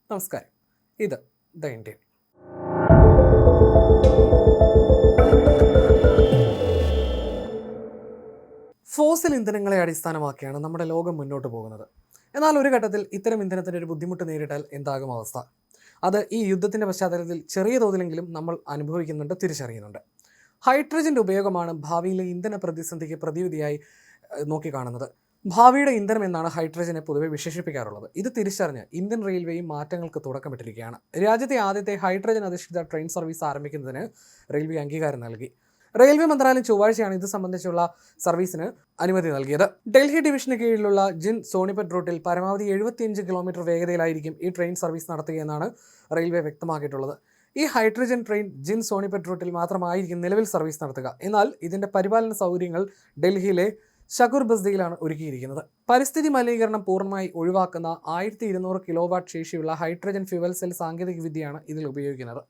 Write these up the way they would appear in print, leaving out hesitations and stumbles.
നമസ്കാരം. ഇത് the Indian. Fossil ഇന്ധനങ്ങളെ അടിസ്ഥാനമാക്കിയാണ് നമ്മുടെ ലോകം മുന്നോട്ട് പോകുന്നത്. എന്നാൽ ഒരു ഘട്ടത്തിൽ ഇത്തരം ഇന്ധനത്തിന് ഒരു ബുദ്ധിമുട്ട് നേരിട്ടാൽ എന്താകും അവസ്ഥ? അത് ഈ യുദ്ധത്തിൻ്റെ പശ്ചാത്തലത്തിൽ ചെറിയ തോതിലെങ്കിലും നമ്മൾ അനുഭവിക്കുന്നുണ്ട്, തിരിച്ചറിയുന്നുണ്ട്. ഹൈഡ്രജൻ്റെ ഉപയോഗമാണ് ഭാവിയിലെ ഇന്ധന പ്രതിസന്ധിക്ക് പ്രതിവിധിയായി നോക്കിക്കാണുന്നത്. ഭാവിയുടെ ഇന്ധനം എന്നാണ് ഹൈഡ്രജനെ പൊതുവെ വിശേഷിപ്പിക്കാറുള്ളത്. ഇത് തിരിച്ചറിഞ്ഞ് ഇന്ത്യൻ റെയിൽവേയും മാറ്റങ്ങൾക്ക് തുടക്കമിട്ടിരിക്കുകയാണ്. രാജ്യത്തെ ആദ്യത്തെ ഹൈഡ്രജൻ അധിഷ്ഠിത ട്രെയിൻ സർവീസ് ആരംഭിക്കുന്നതിന് റെയിൽവേ അംഗീകാരം നൽകി. റെയിൽവേ മന്ത്രാലയം ചൊവ്വാഴ്ചയാണ് ഇത് സംബന്ധിച്ചുള്ള സർവീസിന് അനുമതി നൽകിയത്. ഡൽഹി ഡിവിഷന് കീഴിലുള്ള ജിൻ സോണിപറ്റ് റൂട്ടിൽ പരമാവധി 75 കിലോമീറ്റർ വേഗതയിലായിരിക്കും ഈ ട്രെയിൻ സർവീസ് നടത്തുകയെന്നാണ് റെയിൽവേ വ്യക്തമാക്കിയിട്ടുള്ളത്. ഈ ഹൈഡ്രജൻ ട്രെയിൻ ജിൻ സോണിപറ്റ് റൂട്ടിൽ മാത്രമായിരിക്കും നിലവിൽ സർവീസ് നടത്തുക. എന്നാൽ ഇതിൻ്റെ പരിപാലന സൗകര്യങ്ങൾ ഡൽഹിയിലെ ഷകുർ ബസ്തിയിലാണ് ഒരുക്കിയിരിക്കുന്നത്. പരിസ്ഥിതി മലിനീകരണം പൂർണ്ണമായി ഒഴിവാക്കുന്ന 1200 കിലോവാട്ട് ശേഷിയുള്ള ഹൈഡ്രജൻ ഫ്യൂവൽ സെൽ സാങ്കേതിക വിദ്യയാണ് ഇതിൽ ഉപയോഗിക്കുന്നത്.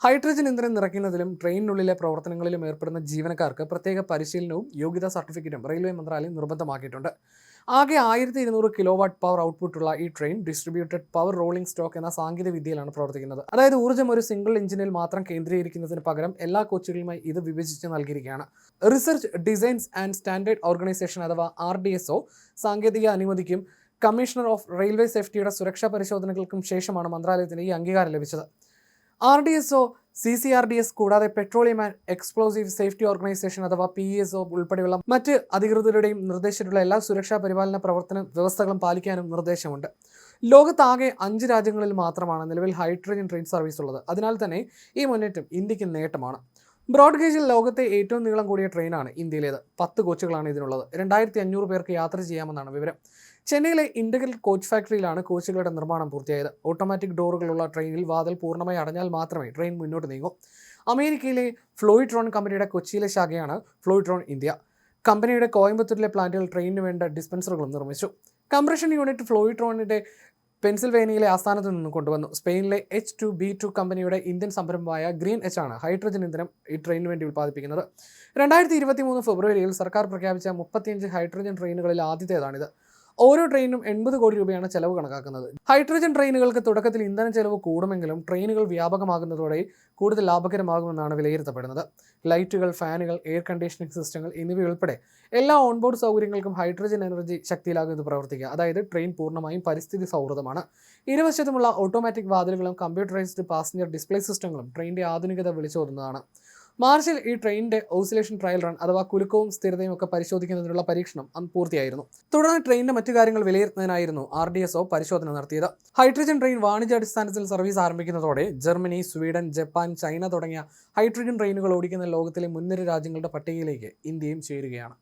ഹൈഡ്രജൻ ഇന്ധനം നിറയ്ക്കുന്നതിലും ട്രെയിനിനുള്ളിലെ പ്രവർത്തനങ്ങളിലും ഏർപ്പെടുന്ന ജീവനക്കാർക്ക് പ്രത്യേക പരിശീലനവും യോഗ്യതാ സർട്ടിഫിക്കറ്റും റെയിൽവേ മന്ത്രാലയം നിർബന്ധമാക്കിയിട്ടുണ്ട്. ആകെ 1200 കിലോവാട്ട് പവർ ഔട്ട്പുട്ടുള്ള ഈ train distributed power rolling stock എന്ന സാങ്കേതിക വിദ്യയിലാണ് പ്രവർത്തിക്കുന്നത്. അതായത് ഊർജ്ജം ഒരു സിംഗിൾ എഞ്ചിനിൽ മാത്രം കേന്ദ്രീകരിക്കുന്നതിന് പകരം എല്ലാ കോച്ചുകളുമായി ഇത് വിഭജിച്ച് നൽകിയിരിക്കുകയാണ്. Research designs and standard organisation അഥവാ RDSO സാങ്കേതിക അനുമതിക്കും കമ്മീഷണർ ഓഫ് റെയിൽവേ സേഫ്റ്റിയുടെ സുരക്ഷാ പരിശോധനകൾക്കും ശേഷമാണ് മന്ത്രാലയത്തിന് ഈ അംഗീകാരം ലഭിച്ചത്. RDSO, CCRDS കൂടാതെ petroleum and explosive safety organisation അഥവാ PESO ഉൾപ്പെടെയുള്ള മറ്റ് അധികൃതരുടെയും നിർദ്ദേശിച്ചിട്ടുള്ള എല്ലാ സുരക്ഷാ പരിപാലന പ്രവർത്തന വ്യവസ്ഥകളും പാലിക്കാനും നിർദ്ദേശമുണ്ട്. ലോകത്താകെ 5 രാജ്യങ്ങളിൽ മാത്രമാണ് നിലവിൽ ഹൈഡ്രജൻ ട്രെയിൻ സർവീസ് ഉള്ളത്. അതിനാൽ തന്നെ ഈ മുന്നേറ്റം ഇന്ത്യക്ക് നേട്ടമാണ്. ബ്രോഡ് ഗേജിൽ ലോകത്തെ ഏറ്റവും നീളം കൂടിയ ട്രെയിനാണ് ഇന്ത്യയിലേത്. 10 കോച്ചുകളാണ് ഇതിനുള്ളത്. 2500 പേർക്ക് യാത്ര ചെയ്യാമെന്നാണ് വിവരം. ചെന്നൈയിലെ ഇൻ്റഗ്രൽ കോച്ച് ഫാക്ടറിയിലാണ് കോച്ചുകളുടെ നിർമ്മാണം പൂർത്തിയായത്. ഓട്ടോമാറ്റിക് ഡോറുകളുള്ള ട്രെയിനിൽ വാതിൽ പൂർണ്ണമായി അടഞ്ഞാൽ മാത്രമേ ട്രെയിൻ മുന്നോട്ട് നീങ്ങൂ. അമേരിക്കയിലെ ഫ്ലോയിട്രോൺ കമ്പനിയുടെ കൊച്ചിയിലെ ശാഖയാണ് ഫ്ലോയിട്രോൺ ഇന്ത്യ. കമ്പനിയുടെ കോയമ്പത്തൂരിലെ പ്ലാന്റുകൾ ട്രെയിനിന് വേണ്ട ഡിസ്പെൻസറുകളും നിർമ്മിച്ചു. കംപ്രഷൻ യൂണിറ്റ് ഫ്ലോയിട്രോണിൻ്റെ പെൻസിൽവേനിയയിലെ ആസ്ഥാനത്ത് നിന്നും കൊണ്ടുവന്നു. സ്പെയിനിലെ H2B2 കമ്പനിയുടെ ഇന്ത്യൻ സംരംഭമായ ഗ്രീൻ എച്ച് ആണ് ഹൈഡ്രജൻ ഇന്ധനം ഈ ട്രെയിനിന് വേണ്ടി ഉൽപ്പാദിപ്പിക്കുന്നത്. 2023 ഫെബ്രുവരിയിൽ സർക്കാർ പ്രഖ്യാപിച്ച 35 ഹൈഡ്രജൻ ട്രെയിനുകളിൽ ആദ്യത്തേതാണിത്. ഓരോ ട്രെയിനും 80 കോടി രൂപയാണ് ചെലവ് കണക്കാക്കുന്നത്. ഹൈഡ്രജൻ ട്രെയിനുകൾക്ക് തുടക്കത്തിൽ ഇന്ധന ചെലവ് കൂടുമെങ്കിലും ട്രെയിനുകൾ വ്യാപകമാകുന്നതോടെ കൂടുതൽ ലാഭകരമാകുമെന്നാണ് വിലയിരുത്തപ്പെടുന്നത്. ലൈറ്റുകൾ, ഫാനുകൾ, എയർ കണ്ടീഷനിംഗ് സിസ്റ്റങ്ങൾ എന്നിവയുൾപ്പെടെ എല്ലാ ഓൺബോർഡ് സൗകര്യങ്ങൾക്കും ഹൈഡ്രജൻ എനർജി ശക്തിയിലാകും ഇത് പ്രവർത്തിക്കുക. അതായത് ട്രെയിൻ പൂർണ്ണമായും പരിസ്ഥിതി സൗഹൃദമാണ്. ഇരുവശത്തുമുള്ള ഓട്ടോമാറ്റിക് വാതിലുകളും കമ്പ്യൂട്ടറൈസ്ഡ് പാസഞ്ചർ ഡിസ്പ്ലേ സിസ്റ്റങ്ങളും ട്രെയിനിൻ്റെ ആധുനികത വിളിച്ചോതുന്നതാണ്. മാർച്ചിൽ ഈ ട്രെയിനിന്റെ ഓസിലേഷൻ ട്രയൽ റൺ അഥവാ കുലുക്കവും സ്ഥിരതയും ഒക്കെ പരിശോധിക്കുന്നതിനുള്ള പരീക്ഷണം പൂർത്തിയായിരുന്നു. തുടർന്ന് ട്രെയിനിന്റെ മറ്റു കാര്യങ്ങൾ വിലയിരുത്തുന്നതിനായിരുന്നു RDSO പരിശോധന നടത്തിയത്. ഹൈഡ്രജൻ ട്രെയിൻ വാണിജ്യാടിസ്ഥാനത്തിൽ സർവീസ് ആരംഭിക്കുന്നതോടെ ജർമ്മനി, സ്വീഡൻ, ജപ്പാൻ, ചൈന തുടങ്ങിയ ഹൈഡ്രജൻ ട്രെയിനുകൾ ഓടിക്കുന്ന ലോകത്തിലെ മുൻനിര രാജ്യങ്ങളുടെ പട്ടികയിലേക്ക് ഇന്ത്യയും ചേരുകയാണ്.